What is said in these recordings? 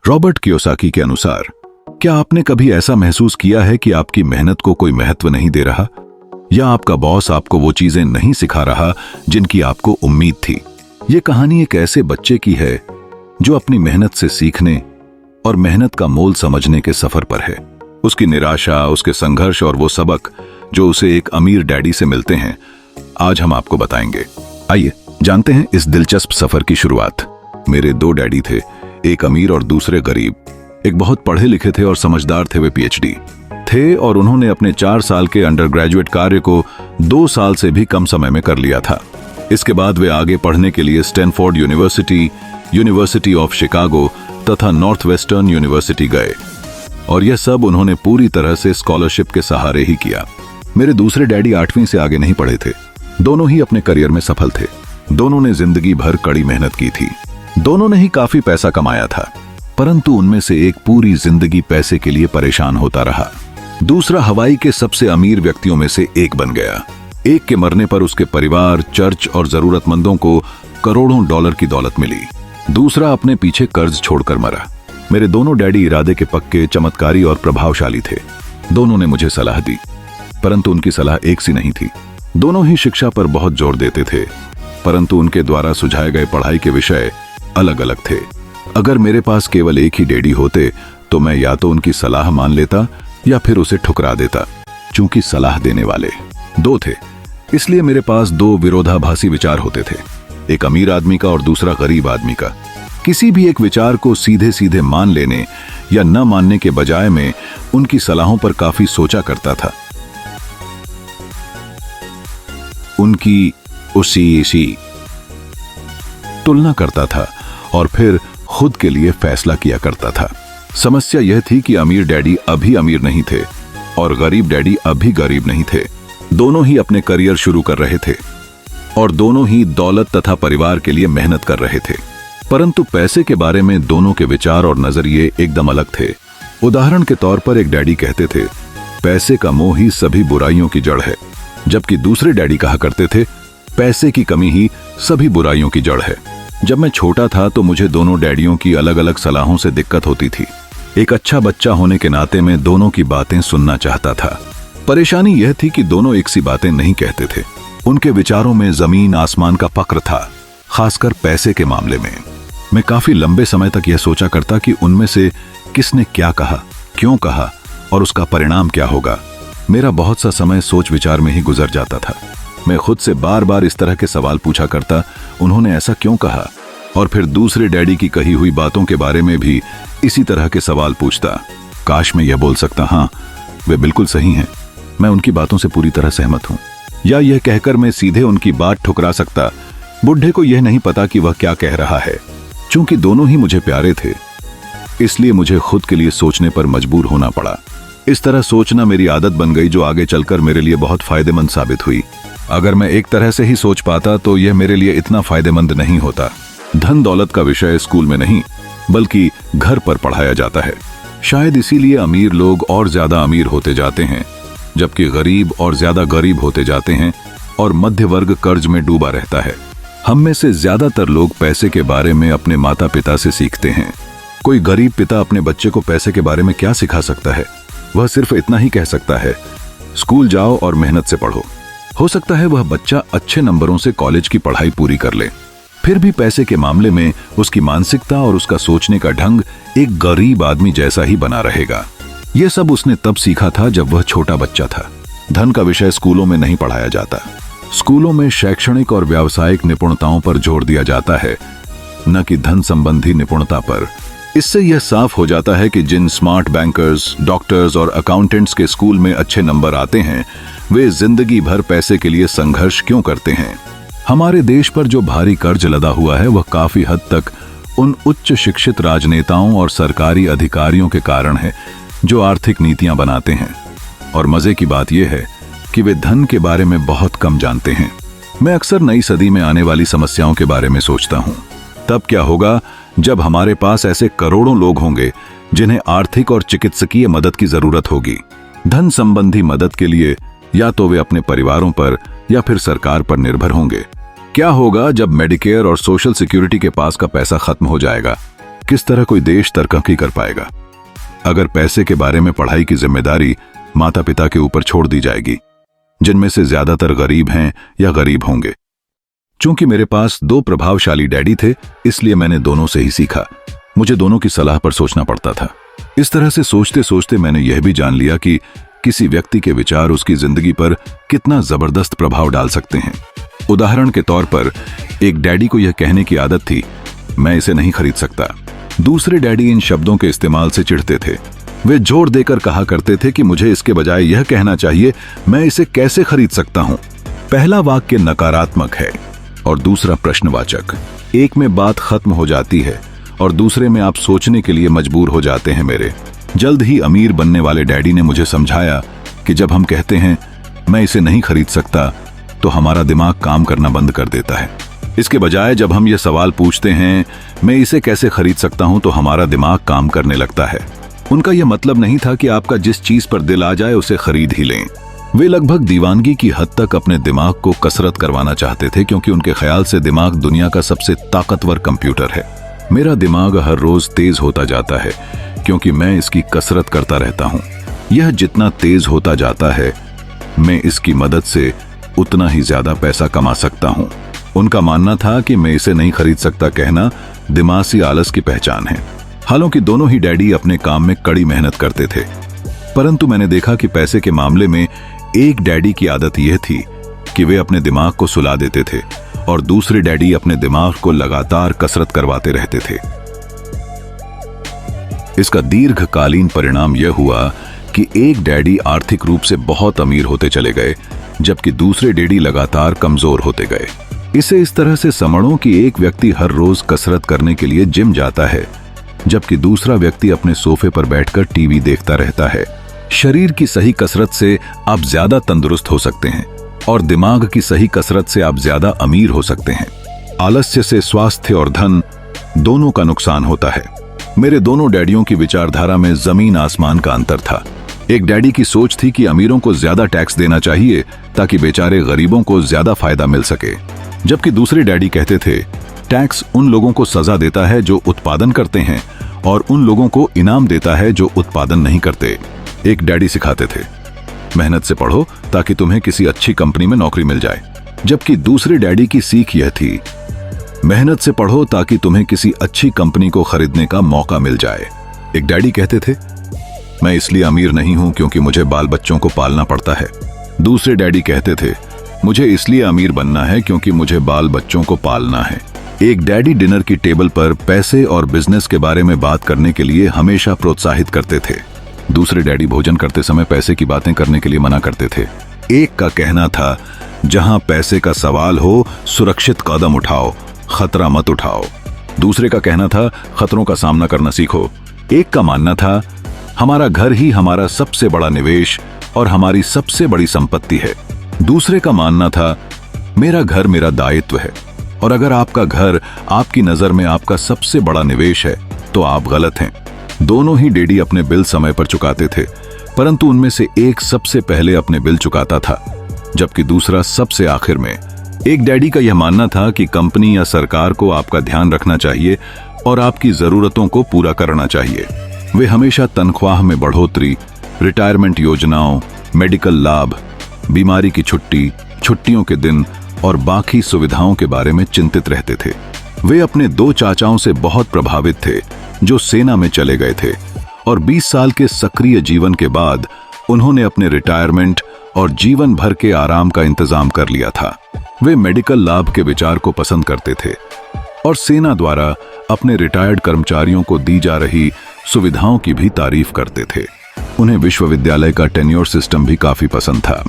Robert Kiyosaki के अनुसार, क्या आपने कभी ऐसा महसूस किया है कि आपकी मेहनत को कोई महत्व नहीं दे रहा, या आपका बॉस आपको वो चीजें नहीं सिखा रहा जिनकी आपको उम्मीद थी? ये कहानी एक ऐसे बच्चे की है जो अपनी मेहनत से सीखने और मेहनत का मोल समझने के सफर पर है। उसकी निराशा, उसके संघर्ष और वो सबक जो उसे एक अमीर डैडी से मिलते हैं, आज हम आपको बताएंगे। आइए जानते हैं इस दिलचस्प सफर की शुरुआत। मेरे दो डैडी थे, एक अमीर और दूसरे गरीब। एक बहुत पढ़े लिखे थे और समझदार थे, वे पीएचडी थे और उन्होंने अपने 4 साल के अंडर ग्रेजुएट कार्य को 2 साल से भी कम समय में कर लिया था। इसके बाद वे आगे पढ़ने के लिए Stanford university, university of Chicago तथा नॉर्थ वेस्टर्न यूनिवर्सिटी गए और यह सब उन्होंने पूरी तरह से स्कॉलरशिप के सहारे ही किया। मेरे दूसरे डैडी 8वीं से आगे नहीं पढ़े थे। दोनों ही अपने करियर में सफल थे। दोनों ने जिंदगी भर कड़ी मेहनत की थी। दोनों ने ही काफी पैसा कमाया था, परंतु उनमें से एक पूरी जिंदगी पैसे के लिए परेशान होता रहा। दूसरा हवाई के सबसे अमीर व्यक्तियों में से एक बन गया। एक के मरने पर उसके परिवार, चर्च और जरूरतमंदों को करोड़ों डॉलर की दौलत मिली। दूसरा अपने पीछे कर्ज छोड़कर मरा। मेरे दोनों डैडी इरादे के पक्के, चमत्कारी और प्रभावशाली थे। दोनों ने मुझे सलाह दी, परंतु उनकी सलाह एक सी नहीं थी। दोनों ही शिक्षा पर बहुत जोर देते थे, परंतु उनके द्वारा सुझाए गए पढ़ाई के विषय अलग अलग थे। अगर मेरे पास केवल एक ही डैडी होते तो मैं या तो उनकी सलाह मान लेता या फिर उसे ठुकरा देता। चूंकि सलाह देने वाले दो थे, इसलिए मेरे पास 2 विरोधाभासी विचार होते थे, एक अमीर आदमी का और दूसरा गरीब आदमी का। किसी भी एक विचार को सीधे सीधे मान लेने या न मानने के बजाय मैं उनकी सलाहों पर काफी सोचा करता था। उनकी उसी तुलना करता था और फिर खुद के लिए फैसला किया करता था। समस्या यह थी कि अमीर डैडी अभी अमीर नहीं थे और गरीब डैडी अभी गरीब नहीं थे। दोनों ही अपने करियर शुरू कर रहे थे और दोनों ही दौलत तथा परिवार के लिए मेहनत कर रहे थे, परंतु पैसे के बारे में दोनों के विचार और नजरिए एकदम अलग थे। उदाहरण के तौर पर एक डैडी कहते थे, पैसे का मोह ही सभी बुराइयों की जड़ है, जबकि दूसरे डैडी कहा करते थे, पैसे की कमी ही सभी बुराइयों की जड़ है। जब मैं छोटा था तो मुझे दोनों डैडियों की अलग अलग सलाहों से दिक्कत होती थी। एक अच्छा बच्चा होने के नाते मैं दोनों की बातें सुनना चाहता था। परेशानी यह थी कि दोनों एक सी बातें नहीं कहते थे। उनके विचारों में जमीन आसमान का फर्क था, खासकर पैसे के मामले में। मैं काफी लंबे समय तक यह सोचा करता कि उनमें से किसने क्या कहा, क्यों कहा और उसका परिणाम क्या होगा। मेरा बहुत सा समय सोच विचार में ही गुजर जाता था। मैं खुद से बार बार इस तरह के सवाल पूछा करता, उन्होंने ऐसा क्यों कहा, और फिर दूसरे डैडी की कही हुई बातों के बारे में भी इसी तरह के सवाल पूछता। काश मैं यह बोल सकता, हाँ वे बिल्कुल सही हैं, मैं उनकी बातों से पूरी तरह सहमत हूं, या यह कहकर मैं सीधे उनकी बात ठुकरा सकता, बुढ़े को यह नहीं पता कि वह क्या कह रहा है। चूंकि दोनों ही मुझे प्यारे थे, इसलिए मुझे खुद के लिए सोचने पर मजबूर होना पड़ा। इस तरह सोचना मेरी आदत बन गई, जो आगे चलकर मेरे लिए बहुत फायदेमंद साबित हुई। अगर मैं एक तरह से ही सोच पाता तो यह मेरे लिए इतना फायदेमंद नहीं होता। धन दौलत का विषय स्कूल में नहीं बल्कि घर पर पढ़ाया जाता है। शायद इसीलिए अमीर लोग और ज्यादा अमीर होते जाते हैं, जबकि गरीब और ज्यादा गरीब होते जाते हैं और मध्य वर्ग कर्ज में डूबा रहता है। हम में से ज्यादातर लोग पैसे के बारे में अपने माता पिता से सीखते हैं। कोई गरीब पिता अपने बच्चे को पैसे के बारे में क्या सिखा सकता है? वह सिर्फ इतना ही कह सकता है, स्कूल जाओ और मेहनत से पढ़ो। हो सकता है वह बच्चा अच्छे नंबरों से कॉलेज की पढ़ाई पूरी कर ले, फिर भी पैसे के मामले में उसकी मानसिकता और उसका सोचने का ढंग एक गरीब आदमी जैसा ही बना रहेगा। यह सब उसने तब सीखा था जब वह छोटा बच्चा था। धन का विषय स्कूलों में नहीं पढ़ाया जाता। स्कूलों में शैक्षणिक और व्यावसायिक निपुणताओं पर जोर दिया जाता है, न कि धन संबंधी निपुणता पर। इससे यह साफ हो जाता है कि जिन स्मार्ट बैंकर्स, डॉक्टर्स और अकाउंटेंट्स के स्कूल में अच्छे नंबर आते हैं, वे जिंदगी भर पैसे के लिए संघर्ष क्यों करते हैं। हमारे देश पर जो भारी कर्ज लदा हुआ है वह काफी हद तक उन उच्च शिक्षित राजनेताओं और सरकारी अधिकारियों के कारण है जो आर्थिक नीतियां बनाते हैं। और मजे की बात यह है कि वे धन के बारे में बहुत कम जानते हैं। मैं अक्सर नई सदी में आने वाली समस्याओं के बारे में सोचता हूं। तब क्या होगा जब हमारे पास ऐसे करोड़ों लोग होंगे जिन्हें आर्थिक और चिकित्सकीय मदद की जरूरत होगी। धन संबंधी मदद के लिए या तो वे अपने परिवारों पर या फिर सरकार पर निर्भर होंगे। क्या होगा जब मेडिकेयर और सोशल सिक्योरिटी के पास का पैसा खत्म हो जाएगा? किस तरह कोई देश तरक्की कर पाएगा अगर पैसे के बारे में पढ़ाई की जिम्मेदारी माता पिता के ऊपर छोड़ दी जाएगी, जिनमें से ज्यादातर गरीब हैं या गरीब होंगे। चूंकि मेरे पास 2 प्रभावशाली डैडी थे, इसलिए मैंने दोनों से ही सीखा। मुझे दोनों की सलाह पर सोचना पड़ता था। इस तरह से सोचते सोचते मैंने यह भी जान लिया कि किसी व्यक्ति के विचार उसकी जिंदगी पर कितना जबरदस्त प्रभाव डाल सकते हैं। उदाहरण के तौर पर एक डैडी को यह कहने की आदत थी, मैं इसे नहीं खरीद सकता। दूसरे डैडी इन शब्दों के इस्तेमाल से चिढ़ते थे। वे जोर देकर कहा करते थे कि मुझे इसके बजाय यह कहना चाहिए, मैं इसे कैसे खरीद सकता हूं। पहला वाक्य नकारात्मक है और दूसरा प्रश्नवाचक। एक में बात खत्म हो जाती है और दूसरे में आप सोचने के लिए मजबूर हो जाते हैं। मेरे जल्द ही अमीर बनने वाले डैडी ने मुझे समझाया कि जब हम कहते हैं मैं इसे नहीं खरीद सकता, तो हमारा दिमाग काम करना बंद कर देता है। इसके बजाय जब हम ये सवाल पूछते हैं मैं इसे कैसे खरीद सकता हूं, तो हमारा दिमाग काम करने लगता है। उनका यह मतलब नहीं था कि आपका जिस चीज पर दिल आ जाए उसे खरीद ही लें। वे लगभग दीवानगी की हद तक अपने दिमाग को कसरत करवाना चाहते थे, क्योंकि उनके ख्याल से दिमाग दुनिया का सबसे ताकतवर कंप्यूटर है। मेरा दिमाग हर रोज तेज होता जाता है क्योंकि मैं इसकी कसरत करता रहता हूं। यह जितना तेज होता जाता है, मैं इसकी मदद से उतना ही ज्यादा पैसा कमा सकता हूं। उनका मानना था कि मैं इसे नहीं खरीद सकता कहना दिमागी आलस की पहचान है। हालांकि दोनों ही डैडी अपने काम में कड़ी मेहनत करते थे, परंतु मैंने देखा कि पैसे के मामले में एक डैडी की आदत यह थी कि वे अपने दिमाग को सुला देते थे और दूसरे डैडी अपने दिमाग को लगातार कसरत करवाते रहते थे। इसका दीर्घकालीन परिणाम यह हुआ कि एक डैडी आर्थिक रूप से बहुत अमीर होते चले गए, जबकि दूसरे डैडी लगातार कमजोर होते गए। इसे इस तरह से समझो कि एक व्यक्ति हर रोज कसरत करने के लिए जिम जाता है, जबकि दूसरा व्यक्ति अपने सोफे पर बैठकर टीवी देखता रहता है। शरीर की सही कसरत से आप ज्यादा तंदुरुस्त हो सकते हैं और दिमाग की सही कसरत से आप ज्यादा अमीर हो सकते हैं। आलस्य से स्वास्थ्य और धन दोनों का नुकसान होता है। मेरे दोनों डैडियों की विचारधारा में जमीन आसमान का अंतर था। एक डैडी की सोच थी कि अमीरों को ज्यादा टैक्स देना चाहिए ताकि बेचारे गरीबों को ज्यादा फायदा मिल सके, जबकि दूसरे डैडी कहते थे टैक्स उन लोगों को सजा देता है जो उत्पादन करते हैं और उन लोगों को इनाम देता है जो उत्पादन नहीं करते। एक डैडी सिखाते थे मेहनत से पढ़ो ताकि तुम्हें किसी अच्छी कंपनी में नौकरी मिल जाए, जबकि दूसरे डैडी की सीख यह थी मेहनत से पढ़ो ताकि तुम्हें किसी अच्छी कंपनी को खरीदने का मौका मिल जाए। एक डैडी कहते थे मैं इसलिए अमीर नहीं हूं क्योंकि मुझे बाल बच्चों को पालना पड़ता है। दूसरे डैडी कहते थे मुझे इसलिए अमीर बनना है क्योंकि मुझे बाल बच्चों को पालना है। एक डैडी डिनर की टेबल पर पैसे और बिजनेस के बारे में बात करने के लिए हमेशा प्रोत्साहित करते थे। दूसरे डैडी भोजन करते समय पैसे की बातें करने के लिए मना करते थे। एक का कहना था जहां पैसे का सवाल हो सुरक्षित कदम उठाओ, खतरा मत उठाओ। दूसरे का कहना था खतरों का सामना करना सीखो। एक का मानना था हमारा घर ही हमारा सबसे बड़ा निवेश और हमारी सबसे बड़ी संपत्ति है। दूसरे का मानना था मेरा घर मेरा दायित्व है, और अगर आपका घर आपकी नजर में आपका सबसे बड़ा निवेश है तो आप गलत हैं। दोनों ही डैडी अपने बिल समय पर चुकाते थे, परंतु उनमें से एक सबसे पहले अपने बिल चुकाता था, जबकि दूसरा सबसे आखिर में। एक डैडी का यह मानना था कि कंपनी या सरकार को आपका ध्यान रखना चाहिए और आपकी जरूरतों को पूरा करना चाहिए। वे हमेशा तनख्वाह में बढ़ोतरी, रिटायरमेंट योजनाओं, मेडिकल लाभ, बीमारी की छुट्टी, छुट्टियों के दिन और बाकी सुविधाओं के बारे में चिंतित रहते थे। वे अपने 2 चाचाओं से बहुत प्रभावित थे जो सेना में चले गए थे, और 20 साल के सक्रिय जीवन के बाद उन्होंने अपने रिटायरमेंट और जीवन भर के आराम का इंतजाम कर लिया था। वे मेडिकल लाभ के विचार को पसंद करते थे और सेना द्वारा अपने रिटायर्ड कर्मचारियों को दी जा रही सुविधाओं की भी तारीफ करते थे। उन्हें विश्वविद्यालय का टेन्योर सिस्टम भी काफी पसंद था।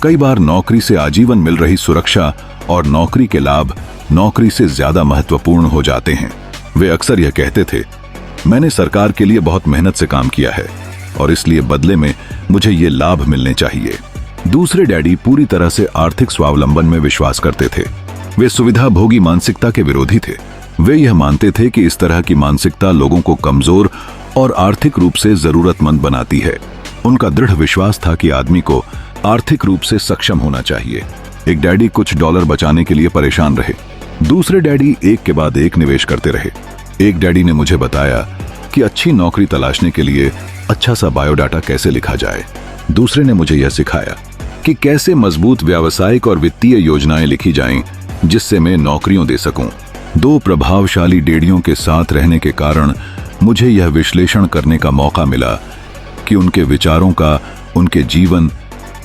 कई बार नौकरी से आजीवन मिल रही सुरक्षा और नौकरी के लाभ नौकरी से ज्यादा महत्वपूर्ण हो जाते हैं। वे अक्सर यह कहते थे मैंने सरकार के लिए बहुत मेहनत से काम किया है और इसलिए बदले में मुझे ये लाभ मिलने चाहिए। दूसरे डैडी पूरी तरह से आर्थिक स्वावलंबन में विश्वास करते थे। वे सुविधा भोगी मानसिकता के विरोधी थे। वे यह मानते थे कि इस तरह की मानसिकता लोगों को कमजोर और आर्थिक रूप से जरूरतमंद बनाती है। उनका दृढ़ विश्वास था कि आदमी को आर्थिक रूप से सक्षम होना चाहिए। एक डैडी कुछ डॉलर बचाने के लिए परेशान रहे। दूसरे डैडी एक के बाद एक निवेश करते रहे। एक डैडी ने मुझे बताया कि अच्छी नौकरी तलाशने के लिए अच्छा सा बायोडाटा कैसे लिखा जाए। दूसरे ने मुझे यह सिखाया कि कैसे मजबूत व्यावसायिक और वित्तीय योजनाएं लिखी जाएं जिससे मैं नौकरियों दे सकूं। दो प्रभावशाली डैडियों के साथ रहने के कारण मुझे यह विश्लेषण करने का मौका मिला कि उनके विचारों का उनके जीवन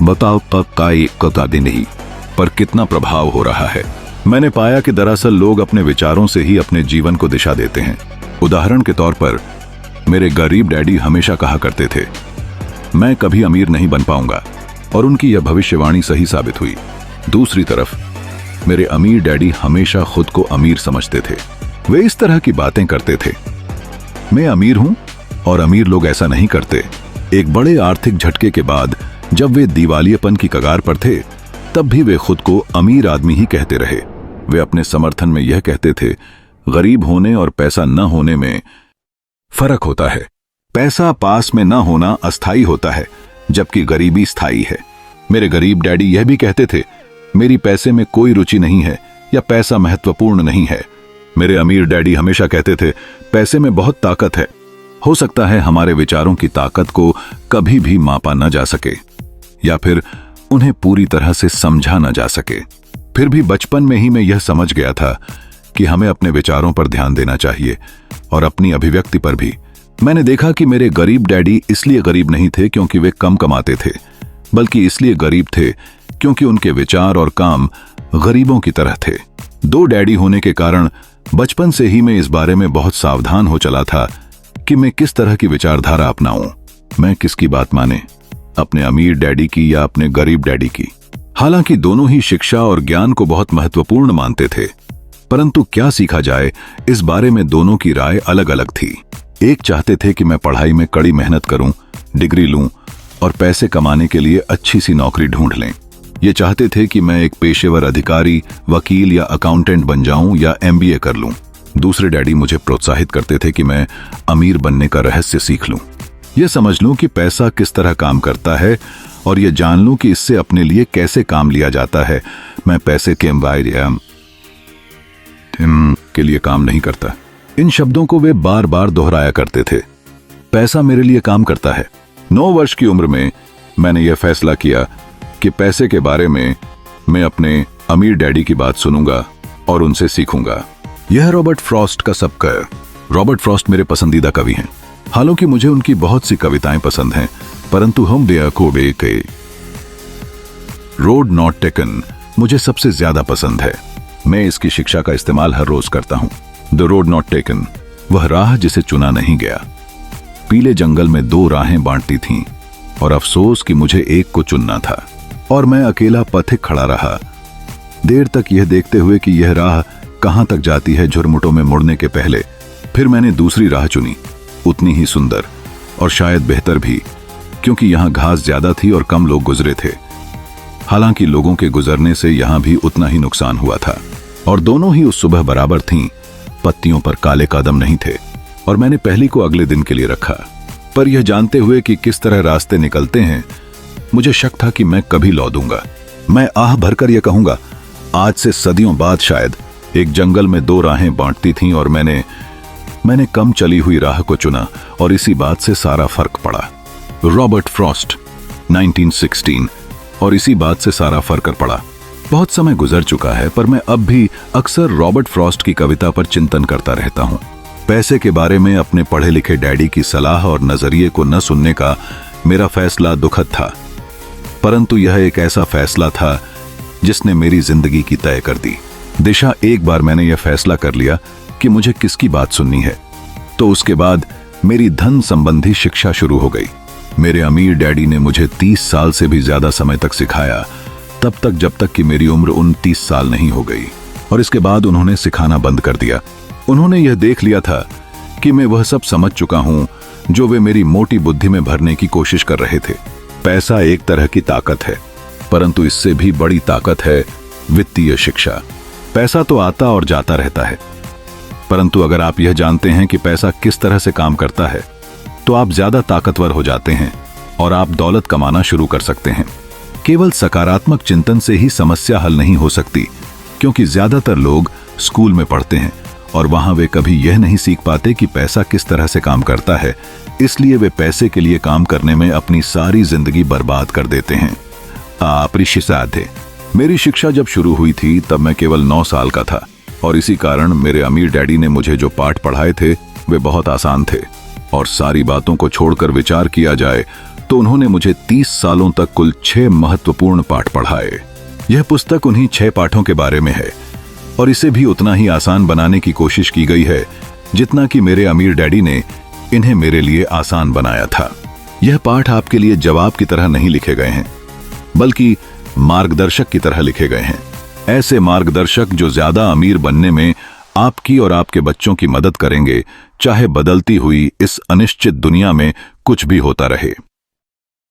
बताओ नहीं पर कितना प्रभाव हो रहा है। मैंने पाया कि दरअसल लोग अपने विचारों से ही अपने जीवन को दिशा देते हैं। उदाहरण के तौर पर मेरे गरीब डैडी हमेशा कहा करते थे, मैं कभी अमीर नहीं बन पाऊंगा, और उनकी यह भविष्यवाणी सही साबित हुई। दूसरी तरफ मेरे अमीर डैडी हमेशा खुद को अमीर समझते थे। वे इस तरह की बातें करते थे, मैं अमीर हूं और अमीर लोग ऐसा नहीं करते। एक बड़े आर्थिक झटके के बाद जब वे दिवालियेपन की कगार पर थे, तब भी वे खुद को अमीर आदमी ही कहते रहे। वे अपने समर्थन में यह कहते थे, गरीब होने और पैसा न होने में फर्क होता है। पैसा पास में न होना अस्थायी होता है, जबकि गरीबी स्थायी है। मेरे गरीब डैडी यह भी कहते थे, मेरी पैसे में कोई रुचि नहीं है या पैसा महत्वपूर्ण नहीं है। मेरे अमीर डैडी हमेशा कहते थे, पैसे में बहुत ताकत है। हो सकता है हमारे विचारों की ताकत को कभी भी मापा न जा सके या फिर उन्हें पूरी तरह से समझा न जा सके। फिर भी बचपन में ही मैं यह समझ गया था कि हमें अपने विचारों पर ध्यान देना चाहिए और अपनी अभिव्यक्ति पर भी। मैंने देखा कि मेरे गरीब डैडी इसलिए गरीब नहीं थे क्योंकि वे कम कमाते थे, बल्कि इसलिए गरीब थे क्योंकि उनके विचार और काम गरीबों की तरह थे। दो डैडी होने के कारण बचपन से ही मैं इस बारे में बहुत सावधान हो चला था कि मैं किस तरह की विचारधारा अपनाऊं। मैं किसकी बात माने, अपने अमीर डैडी की या अपने गरीब डैडी की। हालांकि दोनों ही शिक्षा और ज्ञान को बहुत महत्वपूर्ण मानते थे, परंतु क्या सीखा जाए इस बारे में दोनों की राय अलग अलग थी। एक चाहते थे कि मैं पढ़ाई में कड़ी मेहनत करूं, डिग्री लूं और पैसे कमाने के लिए अच्छी सी नौकरी ढूंढ लें। ये चाहते थे कि मैं एक पेशेवर अधिकारी, वकील या अकाउंटेंट बन जाऊं या MBA कर लूं। दूसरे डैडी मुझे प्रोत्साहित करते थे कि मैं अमीर बनने का रहस्य सीख लूं, यह समझ लूं कि पैसा किस तरह काम करता है और यह जान लूं कि इससे अपने लिए कैसे काम लिया जाता है। मैं पैसे के लिए काम नहीं करता। इन शब्दों को वे बार बार दोहराया करते थे। पैसा मेरे लिए काम करता है। 9 वर्ष की उम्र में मैंने यह फैसला किया कि पैसे के बारे में मैं अपने अमीर डैडी की बात सुनूंगा और उनसे सीखूंगा। यह रॉबर्ट फ्रॉस्ट का सबक। रॉबर्ट फ्रॉस्ट मेरे पसंदीदा कवि हैं। हालांकि मुझे उनकी बहुत सी कविताएं पसंद हैं, परंतु हम कोबे के रोड नॉट टेकन मुझे सबसे ज्यादा पसंद है। मैं इसकी शिक्षा का इस्तेमाल हर रोज करता हूं। द रोड नॉट टेकन, वह राह जिसे चुना नहीं गया। पीले जंगल में 2 राहें बांटती थीं और अफसोस कि मुझे एक को चुनना था, और मैं अकेला पथिक खड़ा रहा, देर तक यह देखते हुए कि यह राह कहां तक जाती है झुरमुटों में मुड़ने के पहले। फिर मैंने दूसरी राह चुनी, उतनी ही सुंदर और शायद बेहतर भी, क्योंकि यहां घास ज्यादा थी और कम लोग गुजरे थे। हालांकि लोगों के गुजरने से यहां भी उतना ही नुकसान हुआ था, और दोनों ही उस सुबह बराबर थीं। पत्तियों पर काले कदम नहीं थे, और मैंने पहली को अगले दिन के लिए रखा। पर यह जानते हुए कि किस तरह रास्ते निकलते हैं, मुझे शक था कि मैं कभी लौ दूंगा। मैं आह भरकर यह कहूंगा, आज से सदियों बाद शायद एक जंगल में 2 राहें बांटती थीं और मैंने कम चली हुई राह को चुना, और इसी बात से सारा फर्क पड़ा। रॉबर्ट फ्रॉस्ट 1916, और इसी बात से सारा फर्क पड़ा। बहुत समय गुजर चुका है, पर मैं अब भी अक्सर रॉबर्ट फ्रॉस्ट की कविता पर चिंतन करता रहता हूं। पैसे के बारे में अपने पढ़े लिखे डैडी की सलाह और नजरिए को न सुनने का मेरा फैसला दुखद था, परंतु यह एक ऐसा फैसला था जिसने मेरी जिंदगी की तय कर दी दिशा। एक बार मैंने यह फैसला कर लिया कि मुझे किसकी बात सुननी है, तो उसके बाद मेरी धन संबंधी शिक्षा शुरू हो गई। मेरे अमीर डैडी ने मुझे 30 साल से भी ज्यादा समय तक सिखाया, तब तक जब तक कि मेरी उम्र 29 साल नहीं हो गई, और इसके बाद उन्होंने सिखाना बंद कर दिया। उन्होंने यह देख लिया था कि मैं वह सब समझ चुका हूं जो वे मेरी मोटी बुद्धि में भरने की कोशिश कर रहे थे। पैसा एक तरह की ताकत है, परंतु इससे भी बड़ी ताकत है वित्तीय शिक्षा। पैसा तो आता और जाता रहता है, परंतु अगर आप यह जानते हैं कि पैसा किस तरह से काम करता है, तो आप ज्यादा ताकतवर हो जाते हैं और आप दौलत कमाना शुरू कर सकते हैं। केवल सकारात्मक चिंतन से ही समस्या हल नहीं हो सकती, क्योंकि ज्यादातर लोग स्कूल में पढ़ते हैं और वहां वे कभी यह नहीं सीख पाते कि पैसा किस तरह से काम करता है, इसलिए वे पैसे के लिए काम करने में अपनी सारी जिंदगी बर्बाद कर देते हैं। आप ऋषि साधे। मेरी शिक्षा जब शुरू हुई थी तब मैं केवल 9 साल का था और इसी कारण मेरे अमीर डैडी ने मुझे जो पाठ पढ़ाए थे वे बहुत आसान थे और सारी बातों को छोड़कर विचार किया जाए तो उन्होंने मुझे 30 सालों तक कुल 6 महत्वपूर्ण पाठ पढ़ाए। यह पुस्तक उन्हीं 6 पाठों के बारे में है और इसे भी उतना ही आसान बनाने की कोशिश की गई है जितना कि मेरे अमीर डैडी ने इन्हें मेरे लिए आसान बनाया था। यह पाठ आपके लिए जवाब की तरह नहीं लिखे गए हैं बल्कि मार्गदर्शक की तरह लिखे गए हैं, ऐसे मार्गदर्शक जो ज्यादा अमीर बनने में आपकी और आपके बच्चों की मदद करेंगे, चाहे बदलती हुई इस अनिश्चित दुनिया में कुछ भी होता रहे।